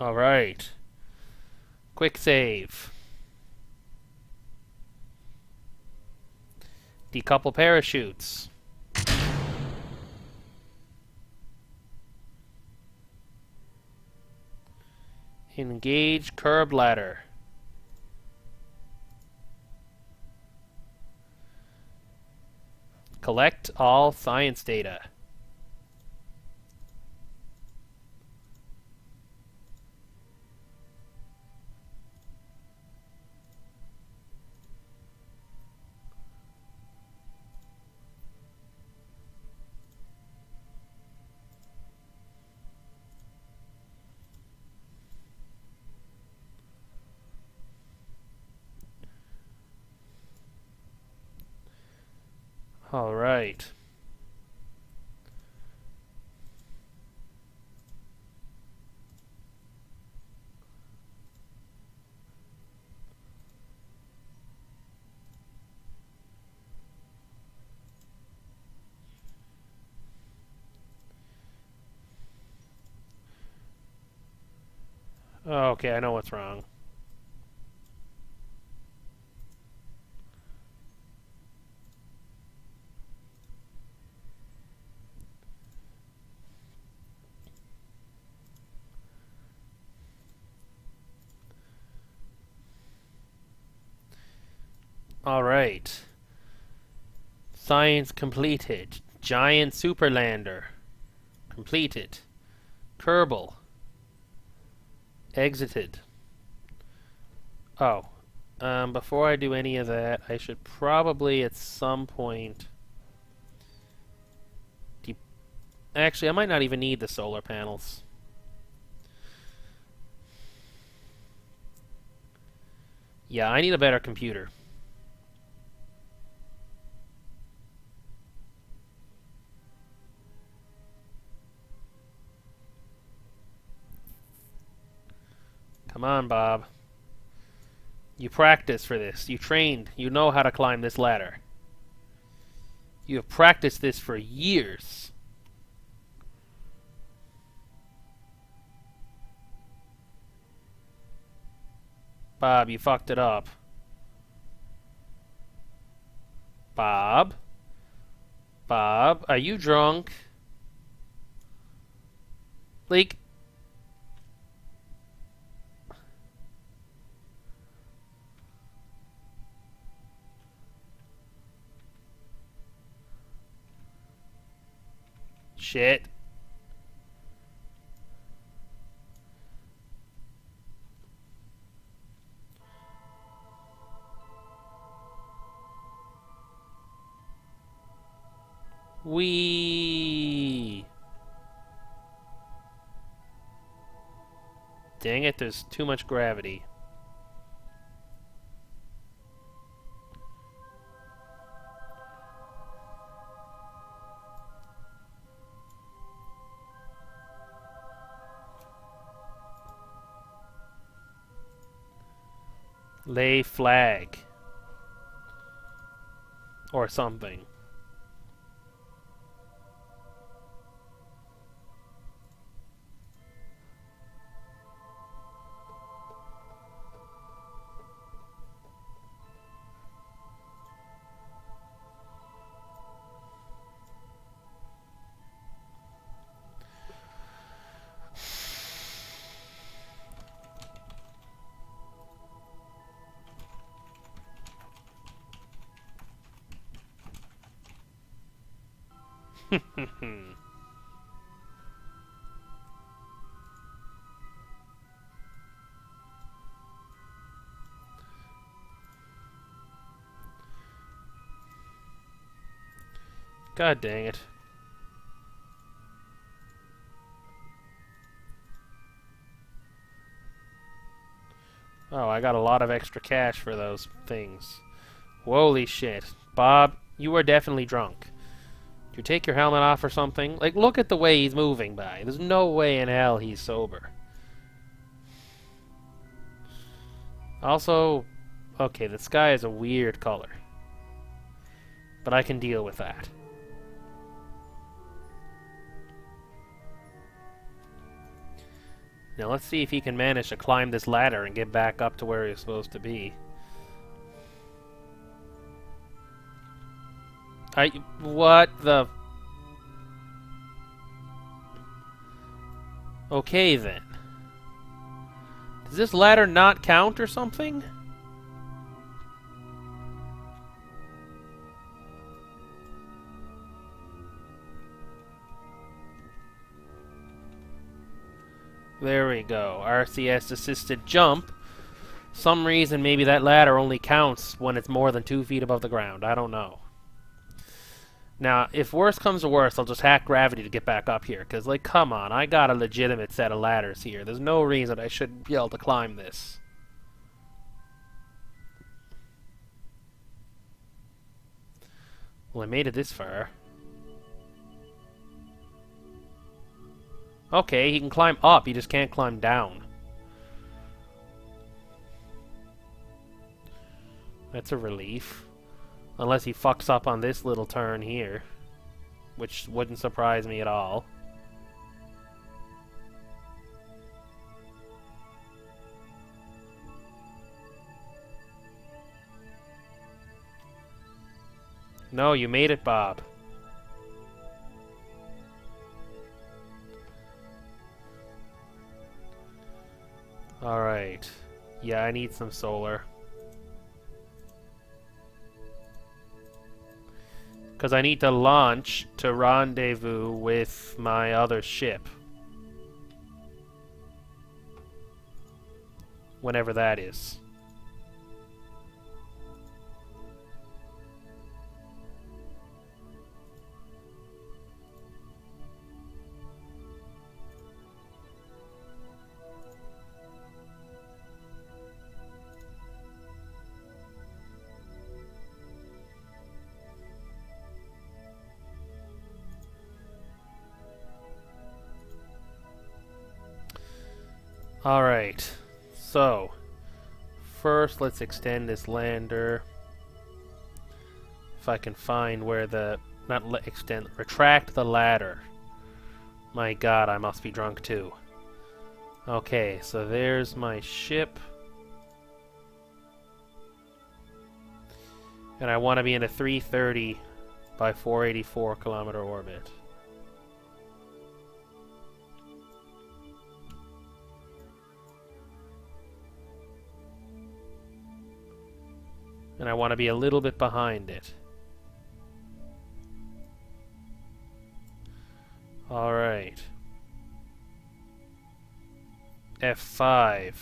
Alright. Quick save. Decouple parachutes. Engage curb ladder. Collect all science data. All right. Okay, I know what's wrong. All right. Science completed. Giant superlander. Completed. Kerbal. Exited. Oh. Before I do any of that, I should probably at some point... Actually, I might not even need the solar panels. Yeah, I need a better computer. Come on, Bob. You practiced for this. You trained. You know how to climb this ladder. You have practiced this for years. Bob, you fucked it up. Bob? Bob, are you drunk? Like... Shit. Wee. Dang it, there's too much gravity. Lay flag. Or something. God dang it. Oh, I got a lot of extra cash for those things. Holy shit. Bob, you are definitely drunk. Did you take your helmet off or something? Like, look at the way he's moving by. There's no way in hell he's sober. Also, okay, the sky is a weird color. But I can deal with that. Now let's see if he can manage to climb this ladder and get back up to where he's supposed to be. What the... Okay then. Does this ladder not count or something? There we go. RCS assisted jump. Some reason maybe that ladder only counts when it's more than 2 feet above the ground. I don't know. Now, if worse comes to worse, I'll just hack gravity to get back up here. Because, like, come on. I got a legitimate set of ladders here. There's no reason I shouldn't be able to climb this. Well, I made it this far. Okay, he can climb up. He just can't climb down. That's a relief. Unless he fucks up on this little turn here. Which wouldn't surprise me at all. No, you made it, Bob. Alright. Yeah, I need some solar. Because I need to launch to rendezvous with my other ship. Whenever that is. Alright, so first let's extend this lander. If I can find where the... retract the ladder. My god, I must be drunk too. Okay, so there's my ship. And I want to be in a 330 by 484 kilometer orbit. And I want to be a little bit behind it. Alright. F5.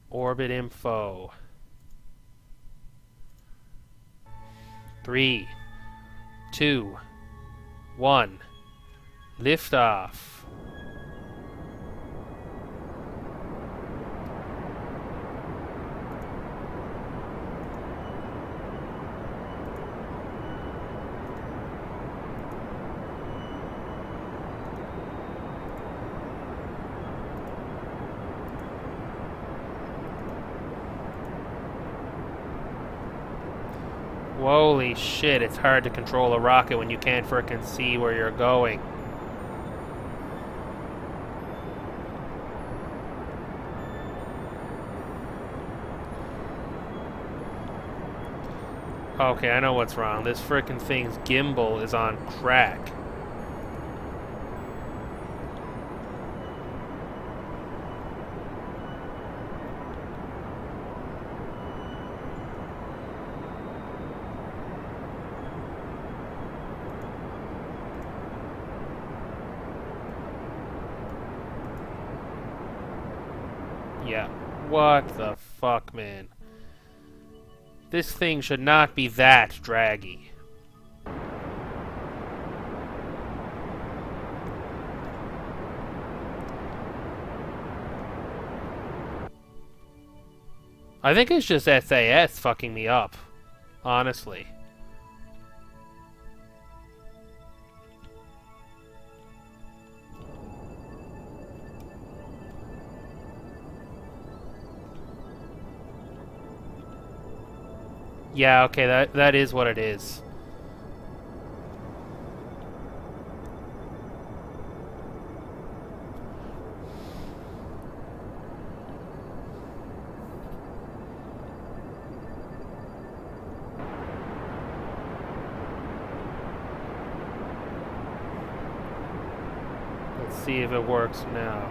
Orbit info. 3, 2, 1. Liftoff. Holy shit, it's hard to control a rocket when you can't frickin' see where you're going. Okay, I know what's wrong. This frickin' thing's gimbal is on crack. Yeah. What the fuck, man? This thing should not be that draggy. I think it's just SAS fucking me up. Honestly. Yeah, okay, that is what it is. Let's see if it works now.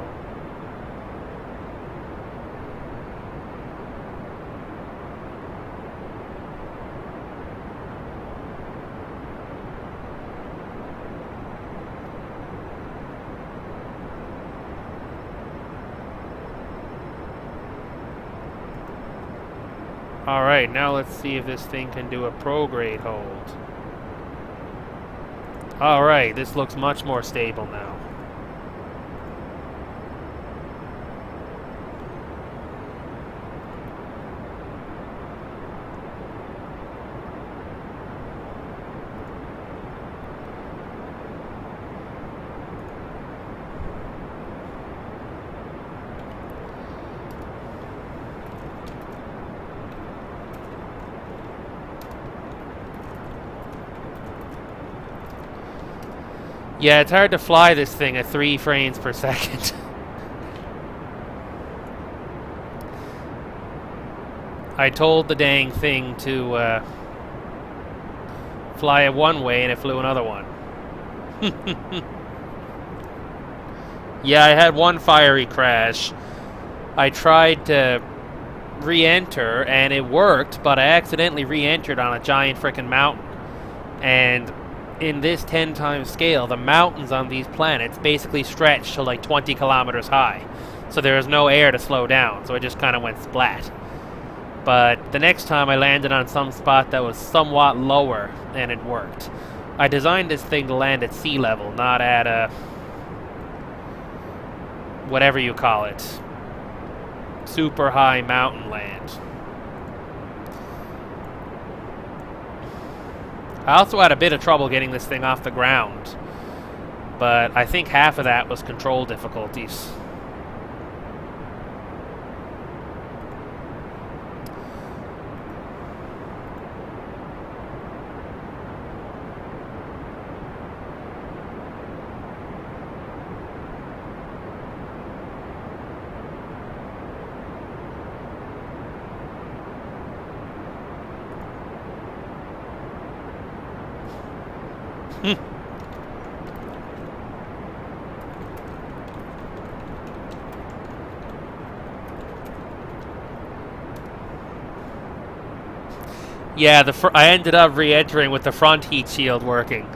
Alright, now let's see if this thing can do a prograde hold. Alright, this looks much more stable now. Yeah, it's hard to fly this thing at 3 frames per second. I told the dang thing to fly it one way and it flew another one. Yeah, I had one fiery crash. I tried to re-enter and it worked, but I accidentally re-entered on a giant frickin' mountain. And in this 10 times scale, the mountains on these planets basically stretch to like 20 kilometers high. So there is no air to slow down, so it just kind of went splat. But the next time I landed on some spot that was somewhat lower, and it worked. I designed this thing to land at sea level, not at a whatever you call it, super high mountain land. I also had a bit of trouble getting this thing off the ground, but I think half of that was control difficulties. Yeah, I ended up re-entering with the front heat shield working.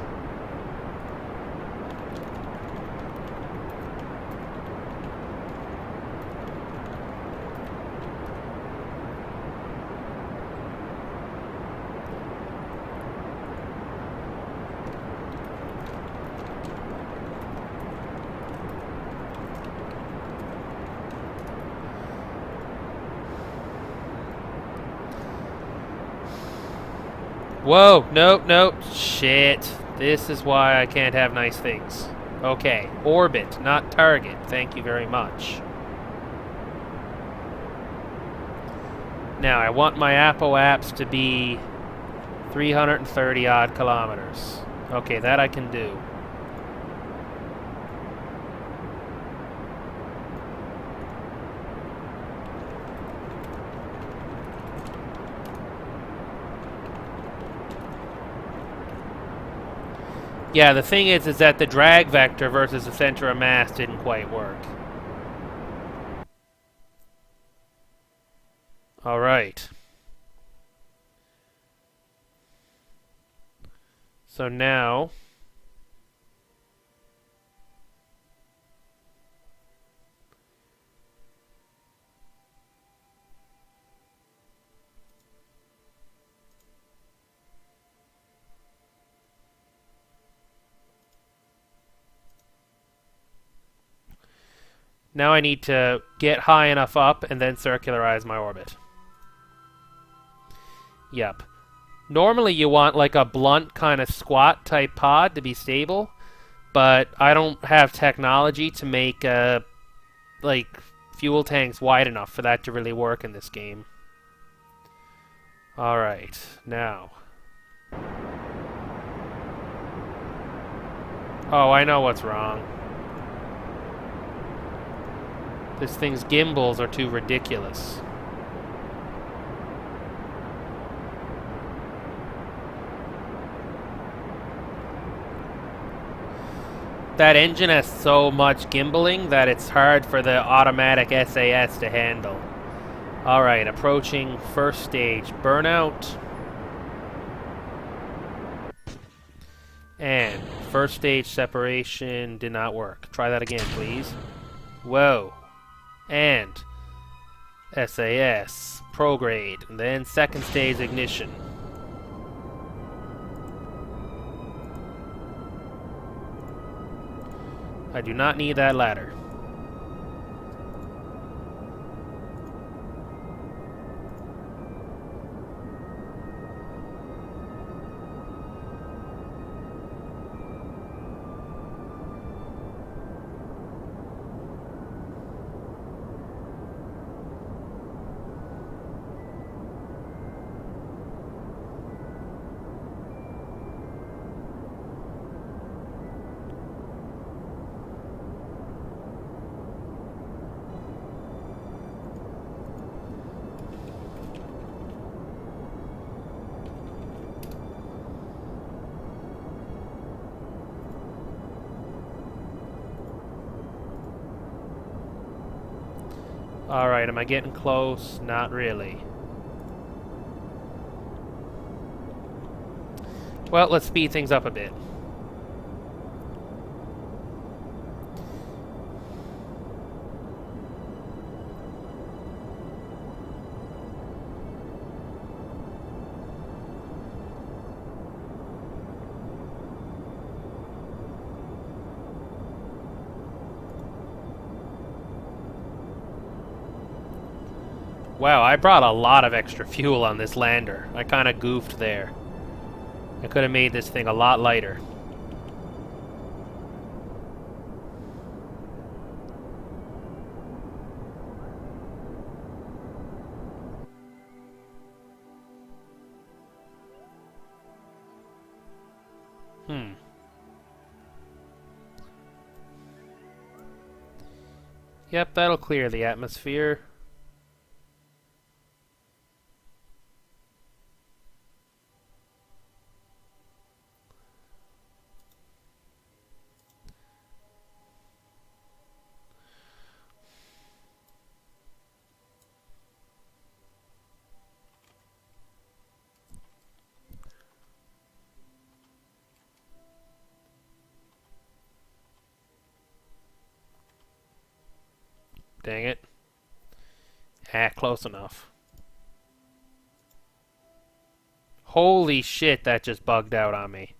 Whoa, nope, nope, shit. This is why I can't have nice things. Okay, orbit, not target. Thank you very much. Now, I want my apoaps to be 330 odd kilometers. Okay, that I can do. Yeah, the thing is that the drag vector versus the center of mass didn't quite work. Alright. So now... Now I need to get high enough up and then circularize my orbit. Yep. Normally you want like a blunt kind of squat type pod to be stable, but I don't have technology to make like fuel tanks wide enough for that to really work in this game. Alright, now. Oh, I know what's wrong. This thing's gimbals are too ridiculous. That engine has so much gimbaling that it's hard for the automatic SAS to handle. Alright, approaching first stage. Burnout. And first stage separation did not work. Try that again, please. Whoa. And SAS. Prograde. And then second stage ignition. I do not need that ladder. Alright, am I getting close? Not really. Well, let's speed things up a bit. Wow, I brought a lot of extra fuel on this lander. I kind of goofed there. I could have made this thing a lot lighter. Yep, that'll clear the atmosphere. Dang it. Ah, close enough. Holy shit, that just bugged out on me.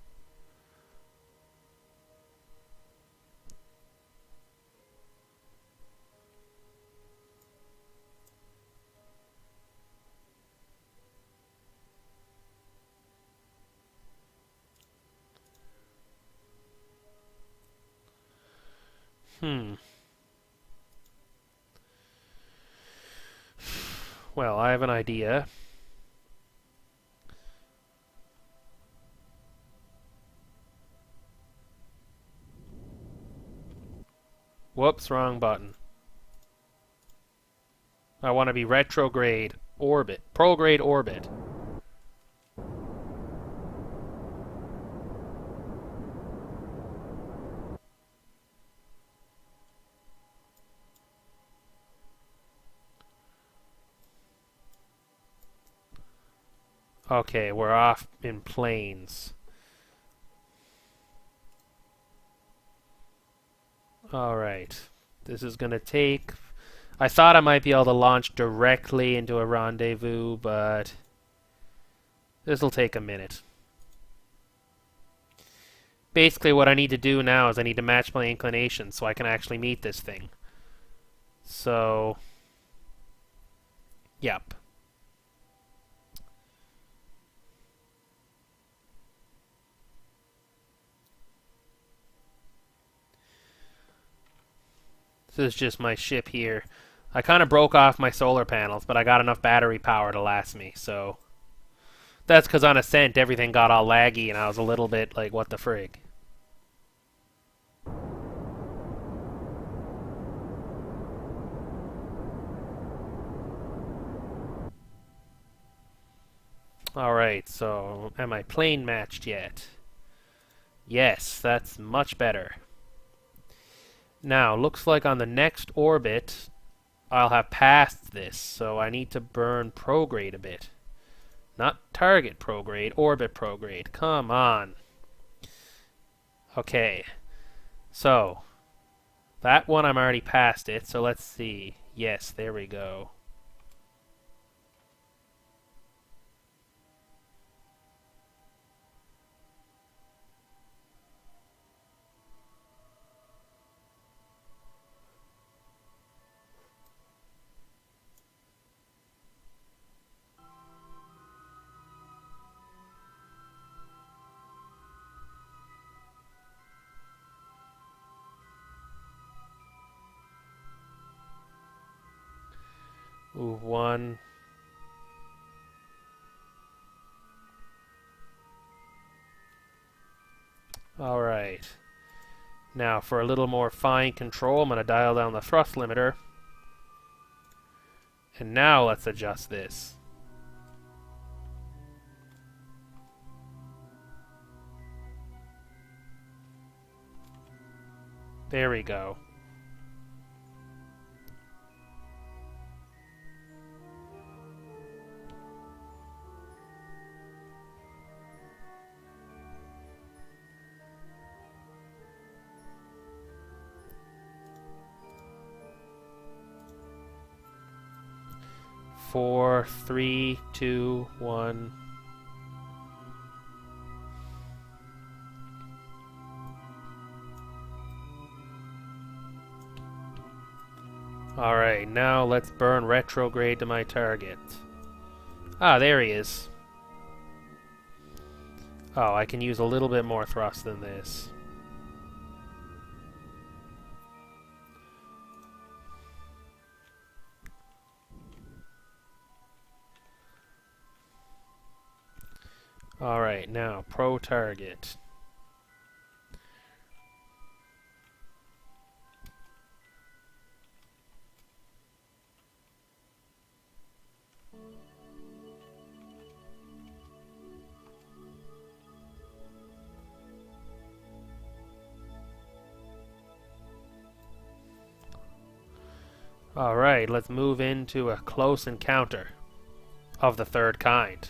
Well, I have an idea. Whoops, wrong button. I want to be retrograde orbit. Prograde orbit. Okay, we're off in planes. Alright. This is gonna take... I thought I might be able to launch directly into a rendezvous, but... this'll take a minute. Basically what I need to do now is I need to match my inclination so I can actually meet this thing. So... yep. This is just my ship here. I kind of broke off my solar panels, but I got enough battery power to last me, so... that's because on ascent everything got all laggy and I was a little bit like, what the frig? Alright, so am I plane matched yet? Yes, that's much better. Now, looks like on the next orbit, I'll have passed this, so I need to burn prograde a bit. Not target prograde, orbit prograde. Come on. Okay. So, that one I'm already past it, so let's see. Yes, there we go. Ooh, one. Alright. Now, for a little more fine control, I'm going to dial down the thrust limiter. And now let's adjust this. There we go. Four, three, two, one. Alright, now let's burn retrograde to my target. Ah, there he is. Oh, I can use a little bit more thrust than this. Alright, now, pro target. Alright, let's move into a close encounter of the third kind.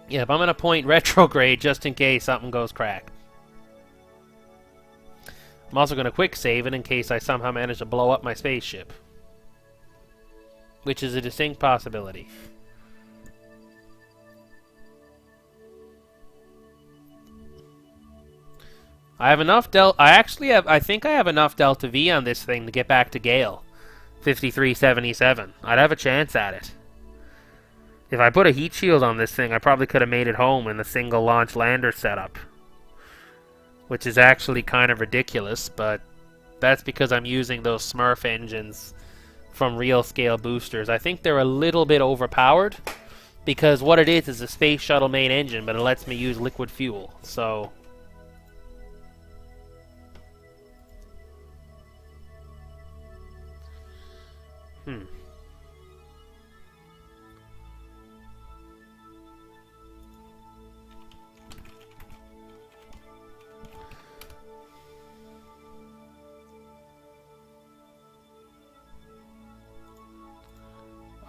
Yep, I'm going to point retrograde just in case something goes crack. I'm also going to quick save it in case I somehow manage to blow up my spaceship. Which is a distinct possibility. I have enough I think I have enough Delta V on this thing to get back to Gale. 5377. I'd have a chance at it. If I put a heat shield on this thing, I probably could have made it home in the single launch lander setup. Which is actually kind of ridiculous, but that's because I'm using those Smurf engines from real scale boosters. I think they're a little bit overpowered because what it is a space shuttle main engine, but it lets me use liquid fuel. So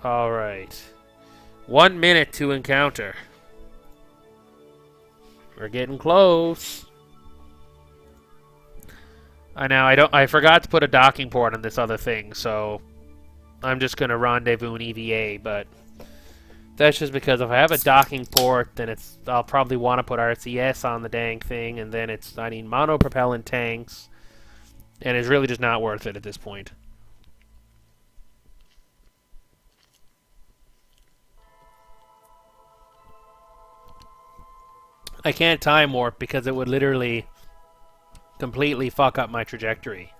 Alright. 1 minute to encounter. We're getting close. I forgot to put a docking port on this other thing, so I'm just gonna rendezvous an EVA, but that's just because if I have a docking port, then I'll probably want to put RCS on the dang thing, and then I need monopropellant tanks, and it's really just not worth it at this point. I can't time warp because it would literally completely fuck up my trajectory.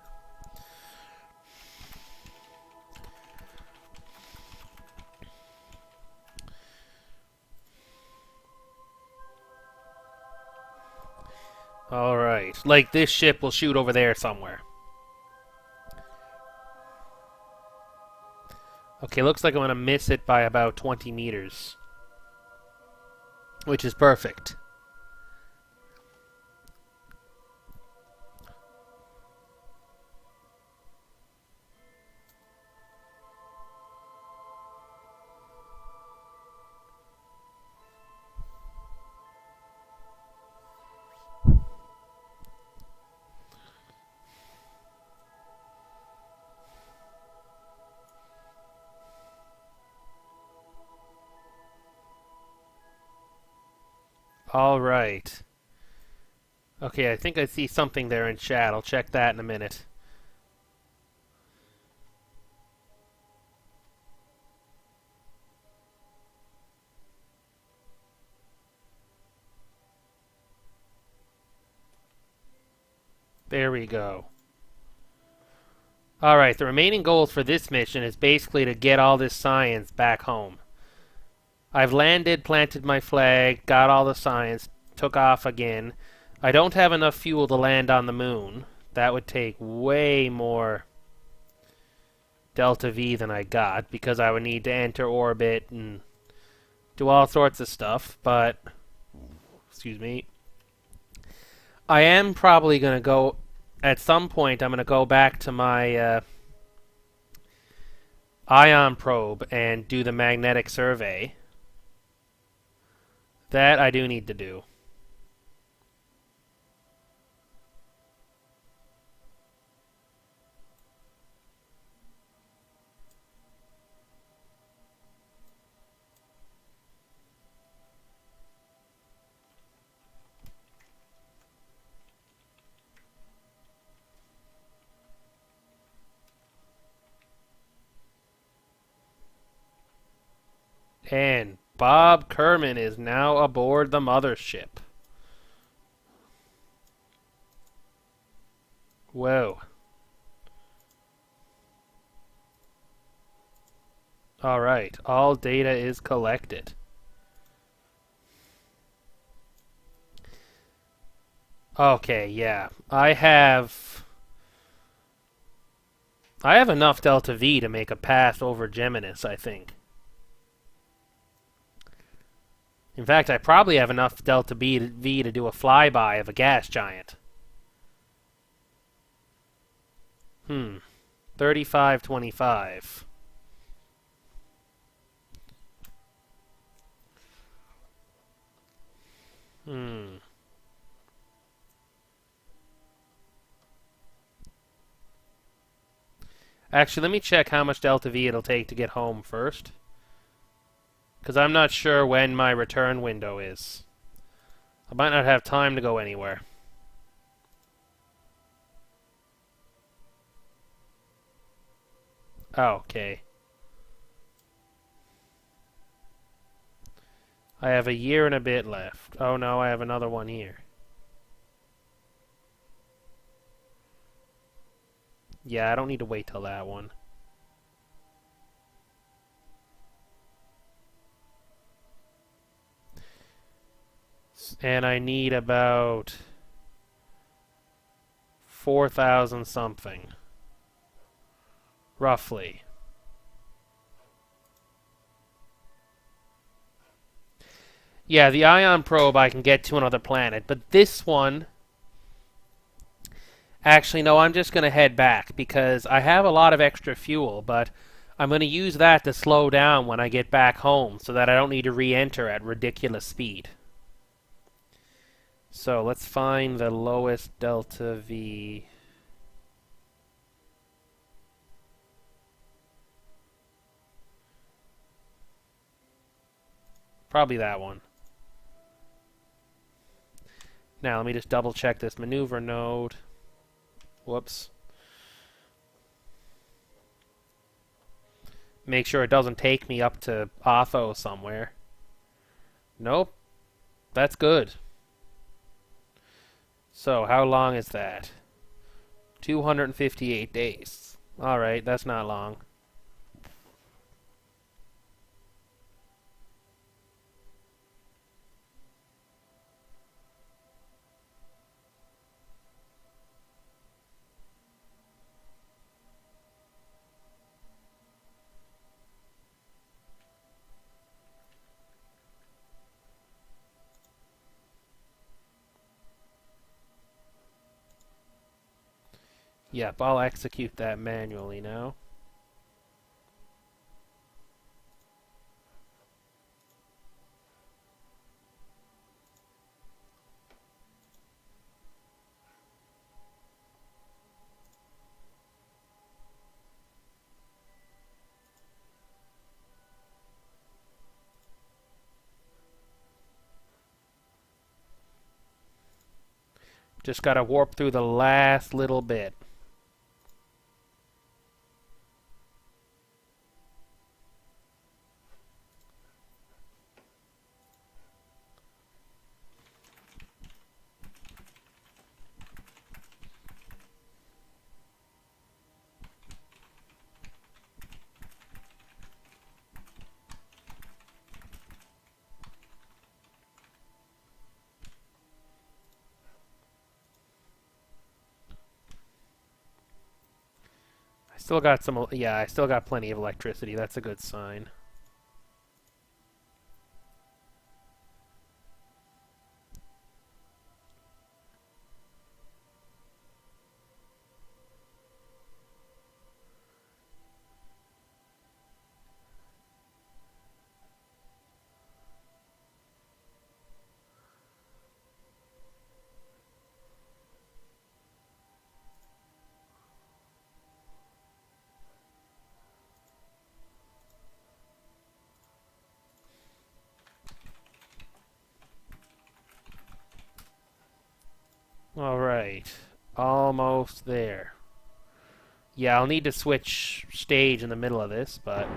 Alright. Like, this ship will shoot over there somewhere. Okay, looks like I'm going to miss it by about 20 meters. Which is perfect. Alright. Okay, I think I see something there in chat. I'll check that in a minute. There we go. Alright, the remaining goals for this mission is basically to get all this science back home. I've landed, planted my flag, got all the science, took off again. I don't have enough fuel to land on the moon. That would take way more Delta V than I got, because I would need to enter orbit and do all sorts of stuff, but... Excuse me. I am probably going to go... At some point, I'm going to go back to my ion probe and do the magnetic survey. That I do need to do. And Bob Kerman is now aboard the mothership. Whoa. Alright, all data is collected. Okay, yeah. I have enough Delta V to make a path over Geminis, I think. In fact, I probably have enough Delta V to do a flyby of a gas giant. 3525. Actually, let me check how much Delta V it'll take to get home first. Because I'm not sure when my return window is. I might not have time to go anywhere. Oh, okay. I have a year and a bit left. Oh no, I have another one here. Yeah, I don't need to wait till that one. And I need about 4,000 something. Roughly. Yeah, the ion probe I can get to another planet, but this one... Actually, no, I'm just going to head back, because I have a lot of extra fuel, but I'm going to use that to slow down when I get back home, so that I don't need to re-enter at ridiculous speed. So, let's find the lowest Delta V... Probably that one. Now, let me just double check this maneuver node. Whoops. Make sure it doesn't take me up to Otho somewhere. Nope. That's good. So, how long is that? 258 days. Alright, that's not long. Yep, I'll execute that manually now. Just gotta warp through the last little bit. Still got some, yeah, I still got plenty of electricity. That's a good sign. Alright. Almost there. Yeah, I'll need to switch stage in the middle of this, but...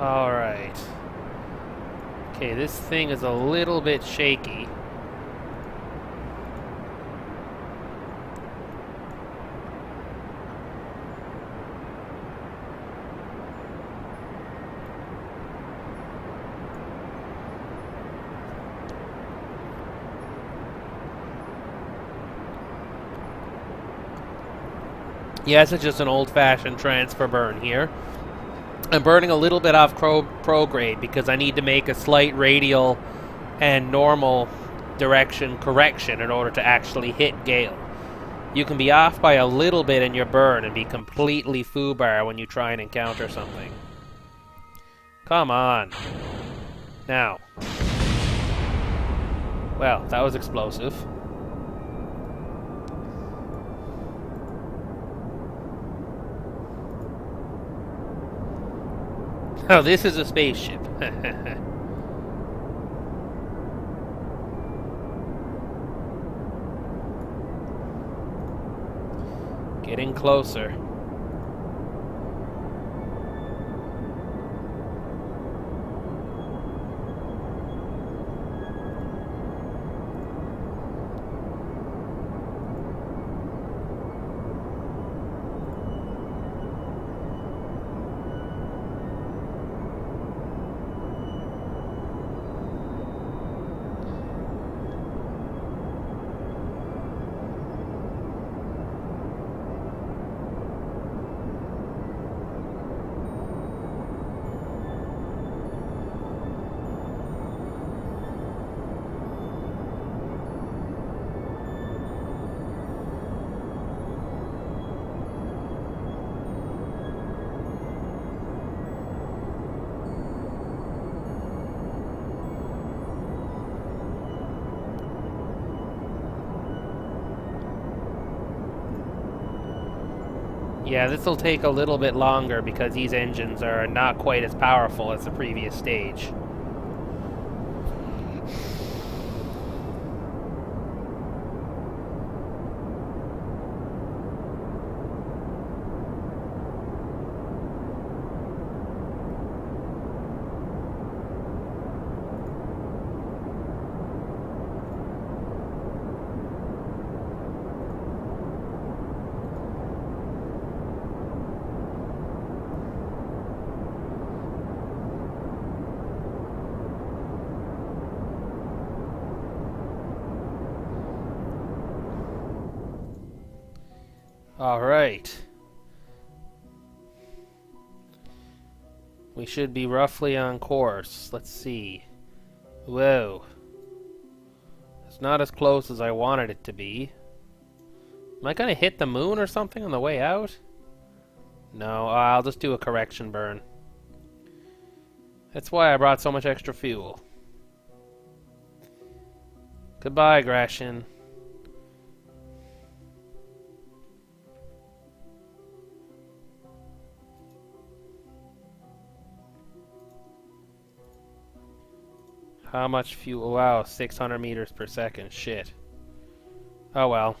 Alright. Okay, this thing is a little bit shaky. Yes, it's just an old-fashioned transfer burn here. I'm burning a little bit off prograde because I need to make a slight radial and normal direction correction in order to actually hit Gale. You can be off by a little bit in your burn and be completely foobar when you try and encounter something. Come on. Now. Well, that was explosive. Oh, this is a spaceship. Getting closer. Yeah, this will take a little bit longer because these engines are not quite as powerful as the previous stage. Alright. We should be roughly on course. Let's see. Whoa. It's not as close as I wanted it to be. Am I gonna hit the moon or something on the way out? No, I'll just do a correction burn. That's why I brought so much extra fuel. Goodbye, Gratian. How much fuel? Wow, 600 meters per second. Shit. Oh well.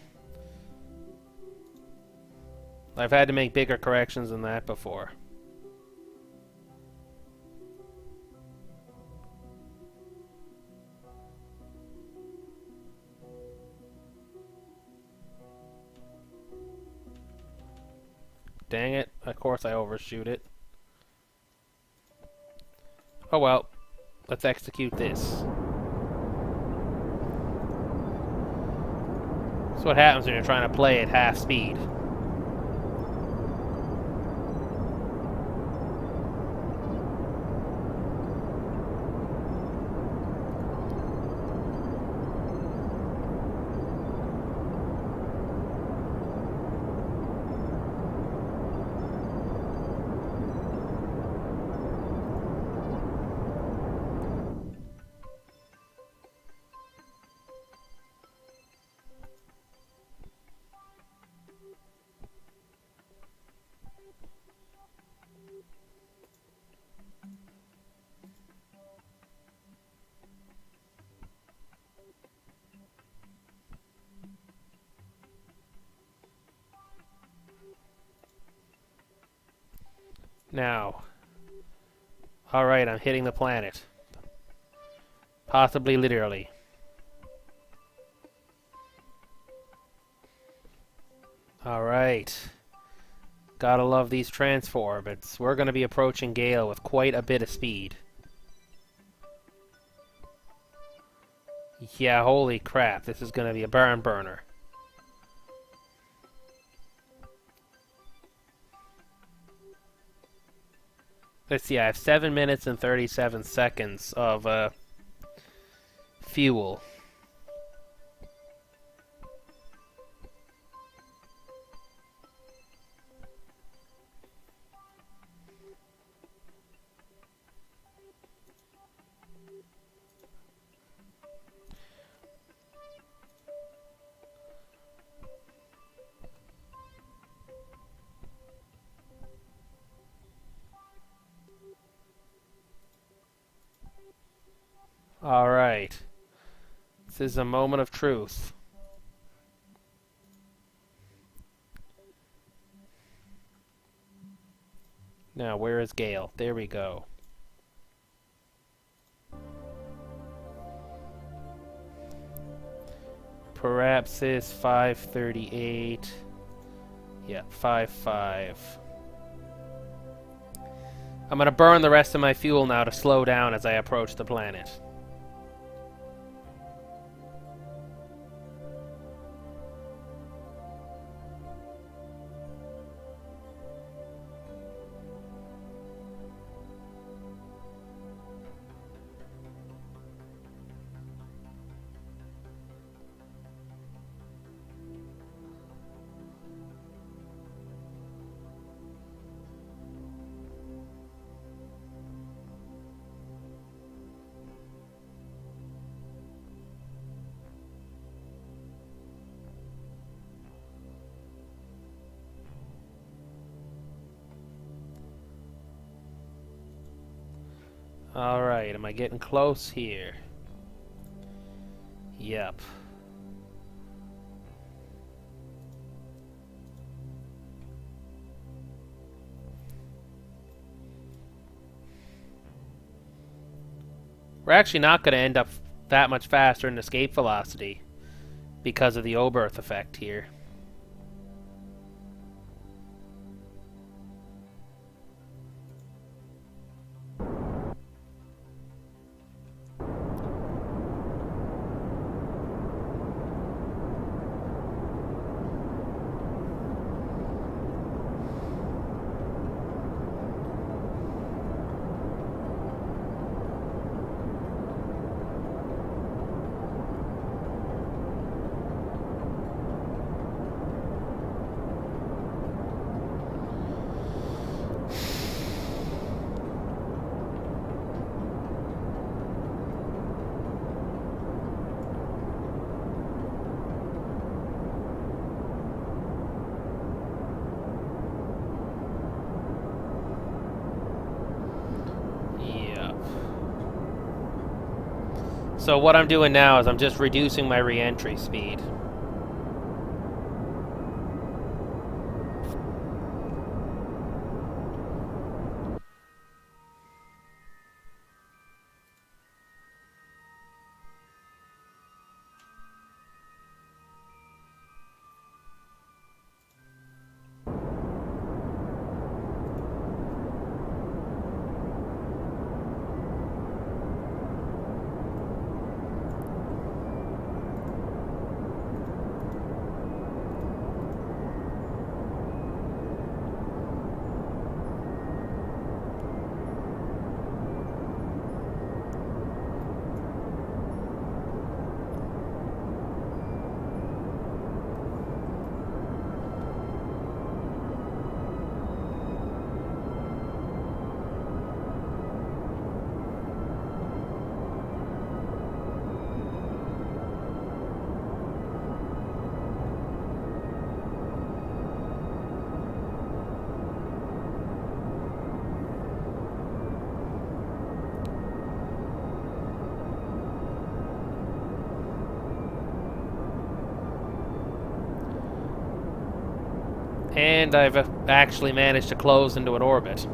I've had to make bigger corrections than that before. Dang it. Of course I overshoot it. Oh well. Let's execute this. That's what happens when you're trying to play at half speed. Now. Alright, I'm hitting the planet. Possibly literally. Alright. Gotta love these transorbits. We're gonna be approaching Gale with quite a bit of speed. Yeah, holy crap, this is gonna be a barn burner. Let's see, I have 7 minutes and 37 seconds of fuel. Alright. This is a moment of truth. Now, where is Gale? There we go. Perhaps it's 5:38. Yeah, 5:05. I'm gonna burn the rest of my fuel now to slow down as I approach the planet. Alright, am I getting close here? Yep. We're actually not going to end up that much faster in escape velocity because of the Oberth effect here. So what I'm doing now is I'm just reducing my re-entry speed. And I've actually managed to close into an orbit.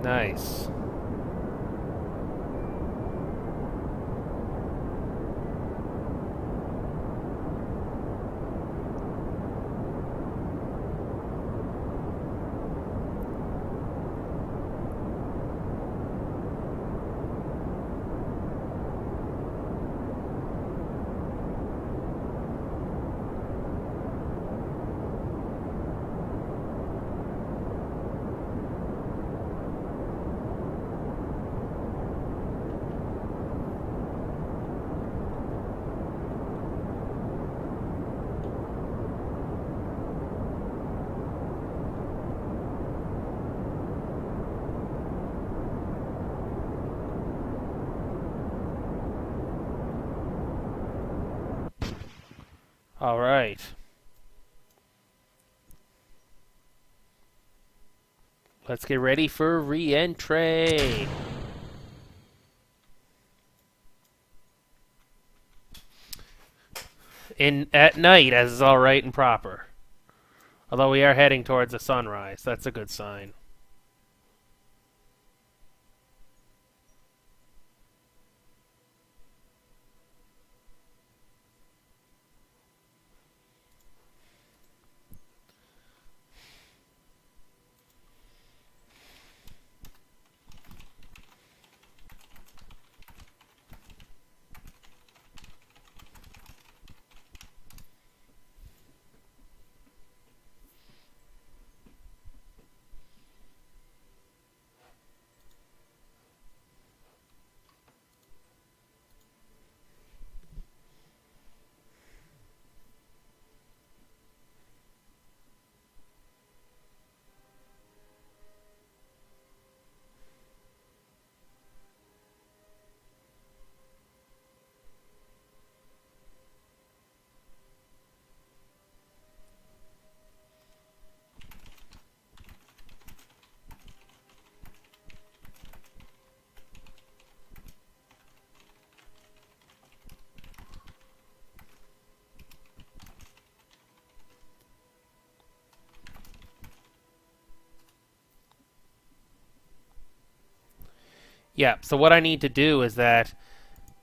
Nice. All right. Let's get ready for re-entry. At night, as is all right and proper. Although we are heading towards a sunrise, that's a good sign. Yeah, so what I need to do is that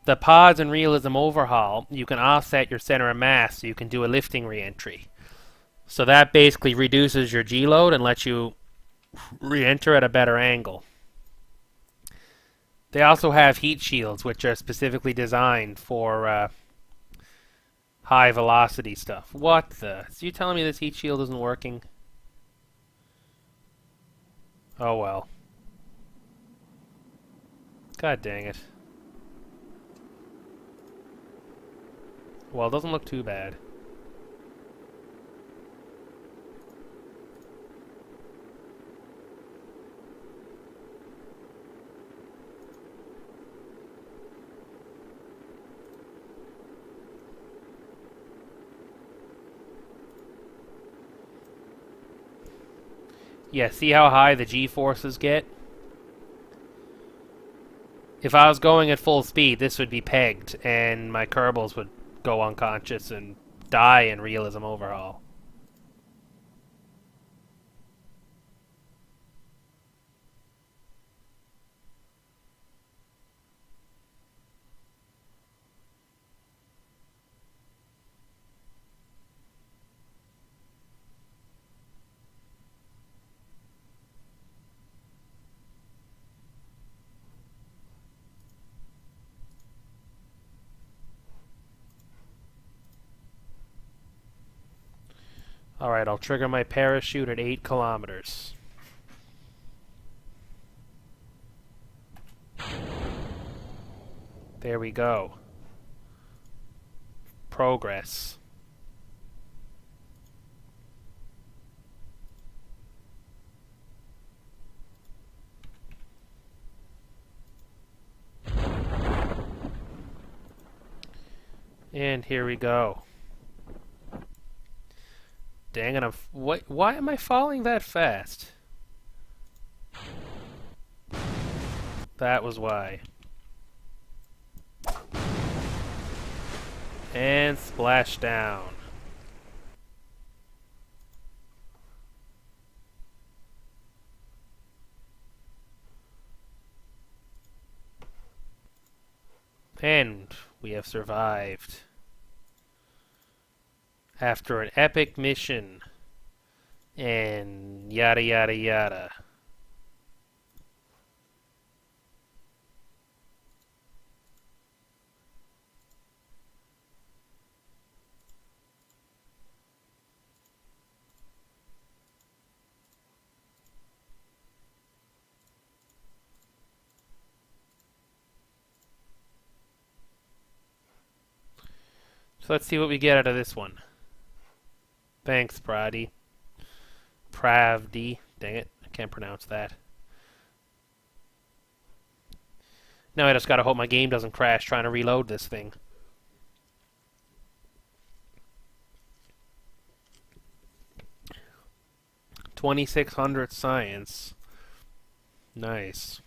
the pods and realism overhaul, you can offset your center of mass so you can do a lifting re-entry. So that basically reduces your G load and lets you re-enter at a better angle. They also have heat shields, which are specifically designed for high velocity stuff. What the? So you telling me this heat shield isn't working? Oh well. God dang it. Well, it doesn't look too bad. Yeah, see how high the G-forces get? If I was going at full speed, this would be pegged, and my Kerbals would go unconscious and die in realism overhaul. Alright, I'll trigger my parachute at 8 kilometers. There we go. Progress. And here we go. Dang it, why am I falling that fast? That was why. And splash down. And we have survived. After an epic mission. And yada yada yada. So let's see what we get out of this one. Thanks, Pravdi. Dang it, I can't pronounce that. Now I just gotta hope my game doesn't crash trying to reload this thing. 2600 science. Nice.